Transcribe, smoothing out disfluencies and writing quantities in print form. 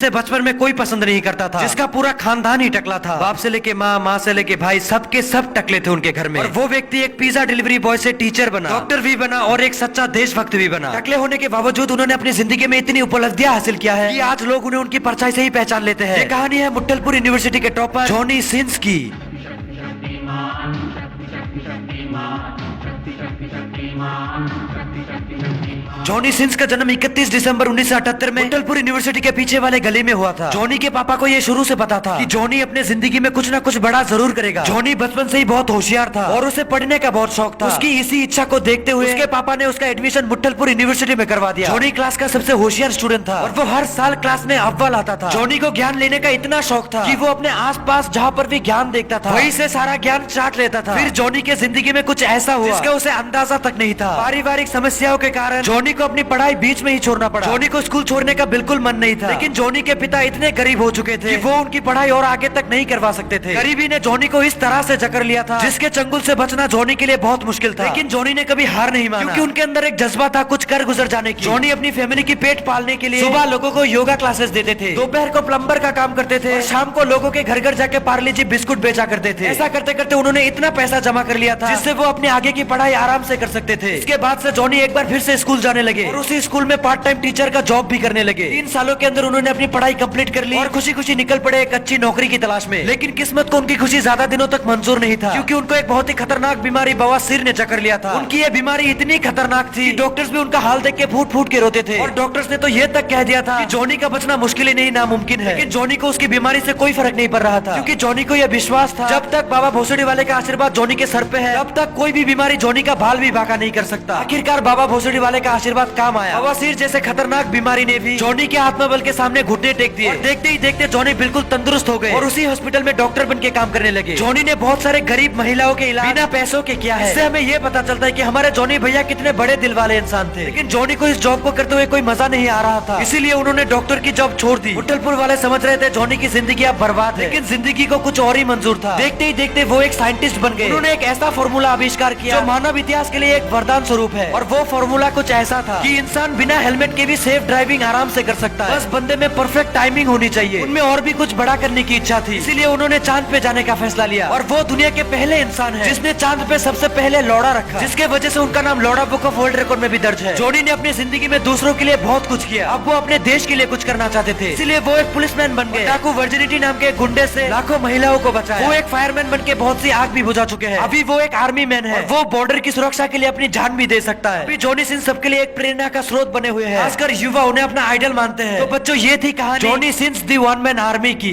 से बचपन में कोई पसंद नहीं करता था, जिसका पूरा खानदान ही टकला था। बाप से लेके माँ, माँ से लेके भाई, सबके सब टकले थे उनके घर में। और वो व्यक्ति एक पिज्जा डिलीवरी बॉय से टीचर बना, डॉक्टर भी बना और एक सच्चा देशभक्त भी बना। टकले होने के बावजूद उन्होंने अपनी जिंदगी में इतनी उपलब्धियां हासिल किया है कि आज लोग उन्हें उनकी परछाई से ही पहचान लेते हैं। ये कहानी है मुट्टलपुर यूनिवर्सिटी के टॉपर जॉनी सिंस की। जॉनी सिंस का जन्म 31 दिसंबर 1978 में मुट्टलपुर यूनिवर्सिटी के पीछे वाले गली में हुआ था। जॉनी के पापा को ये शुरू से पता था कि जॉनी अपने जिंदगी में कुछ ना कुछ बड़ा जरूर करेगा। जॉनी बचपन से ही बहुत होशियार था और उसे पढ़ने का बहुत शौक था। उसकी इसी इच्छा को देखते हुए उसके पापा ने उसका एडमिशन मुट्टलपुर यूनिवर्सिटी में करवा दिया। जॉनी क्लास का सबसे होशियार स्टूडेंट था और वो हर साल क्लास में अव्वल आता था। जॉनी को ज्ञान लेने का इतना शौक था कि वो अपने आस-पास जहाँ पर भी ज्ञान देखता था वहीं से सारा ज्ञान चाट लेता था। फिर जॉनी के जिंदगी में कुछ ऐसा हुआ जिसका उसे अंदाजा तक नहीं था। पारिवारिक समस्याओं के कारण जॉनी को अपनी पढ़ाई बीच में ही छोड़ना पड़ा। जॉनी को स्कूल छोड़ने का बिल्कुल मन नहीं था, लेकिन जॉनी के पिता इतने गरीब हो चुके थे कि वो उनकी पढ़ाई और आगे तक नहीं करवा सकते थे। गरीबी ने जॉनी को इस तरह से जकड़ लिया था जिसके चंगुल से बचना जॉनी के लिए बहुत मुश्किल था। लेकिन जॉनी ने कभी हार नहीं माना, क्योंकि उनके अंदर एक जज्बा था कुछ कर गुजर जाने की। जॉनी अपनी फैमिली की पेट पालने के लिए सुबह लोगों को योगा क्लासेस देते थे, दोपहर को प्लम्बर का काम करते थे और शाम को लोगों के घर घर जाके पार्ले जी बिस्कुट बेचा करते थे। ऐसा करते करते उन्होंने इतना पैसा जमा कर लिया था जिससे वो अपने आगे की पढ़ाई आराम से कर सकते थे। इसके बाद से जॉनी एक बार फिर से स्कूल जाने लगे और उसी स्कूल में पार्ट टाइम टीचर का जॉब भी करने लगे। 3 सालों के अंदर उन्होंने अपनी पढ़ाई कंप्लीट कर ली और खुशी खुशी निकल पड़े एक अच्छी नौकरी की तलाश में। लेकिन किस्मत को उनकी खुशी ज्यादा दिनों तक मंजूर नहीं था, क्योंकि उनको एक बहुत ही खतरनाक बीमारी बवासीर ने जकड़ लिया था। उनकी ये बीमारी इतनी खतरनाक थी कि डॉक्टर्स भी उनका हाल देख के फूट फूट के रोते थे और डॉक्टर्स ने तो ये तक कह दिया था कि जॉनी का बचना मुश्किल ही नहीं नामुमकिन है। लेकिन जॉनी को उसकी बीमारी से कोई फर्क नहीं पड़ रहा था, क्योंकि जॉनी को यह विश्वास था जब तक बाबा भोसड़ी वाले का आशीर्वाद जॉनी के सर पे है तब तक कोई भी बीमारी जॉनी का बाल भी बांका नहीं कर सकता। आखिरकार बाबा भोसड़ी वाले का आशीर्वाद काम आया। बवासीर जैसे खतरनाक बीमारी ने भी जॉनी के आत्मबल के सामने घुटने टेक दिए और देखते ही देखते जॉनी बिल्कुल तंदुरुस्त हो गए और उसी हॉस्पिटल में डॉक्टर बन के काम करने लगे। जॉनी ने बहुत सारे गरीब महिलाओं के इलाज बिना पैसों के किया है। इससे हमें ये पता चलता है कि हमारे जॉनी भैया कितने बड़े दिल वाले इंसान थे। लेकिन जॉनी को इस जॉब को करते हुए कोई मजा नहीं आ रहा था, इसीलिए उन्होंने डॉक्टर की जॉब छोड़ दी। मुट्टलपुर वाले समझ रहे थे जॉनी की जिंदगी अब बर्बाद है, लेकिन जिंदगी को कुछ और ही मंजूर था। देखते ही देखते वो एक साइंटिस्ट बन गए। उन्होंने एक ऐसा फॉर्मूला आविष्कार किया जो मानव इतिहास के लिए एक वरदान स्वरूप है। और वो फॉर्मूला कुछ ऐसा था कि इंसान बिना हेलमेट के भी सेफ ड्राइविंग आराम से कर सकता है, बस बंदे में परफेक्ट टाइमिंग होनी चाहिए। उनमें और भी कुछ बड़ा करने की इच्छा थी, इसीलिए उन्होंने चांद पे जाने का फैसला लिया। और वो दुनिया के पहले इंसान है जिसने चांद पे सबसे पहले लौड़ा रखा, जिसके वजह से उनका नाम लौड़ा बुक ऑफ वर्ल्ड रिकॉर्ड में भी दर्ज है। जॉनी ने अपनी जिंदगी में दूसरों के लिए बहुत कुछ किया, अब वो अपने देश के लिए कुछ करना चाहते थे, इसलिए वो एक पुलिसमैन बन गए। डाकू वर्जिनिटी नाम के गुंडे से लाखों महिलाओं को बचाया। वो एक फायरमैन बन के बहुत सी आग भी बुझा चुके हैं। अभी वो एक आर्मी मैन है, वो बॉर्डर की सुरक्षा के लिए अपनी जान भी दे सकता है। अभी जॉनी सिंह सबके लिए एक प्रेरणा का स्रोत बने हुए हैं, खासकर युवा उन्हें अपना आइडल मानते हैं। तो बच्चों, ये थी कहानी Johnny since the one man army की।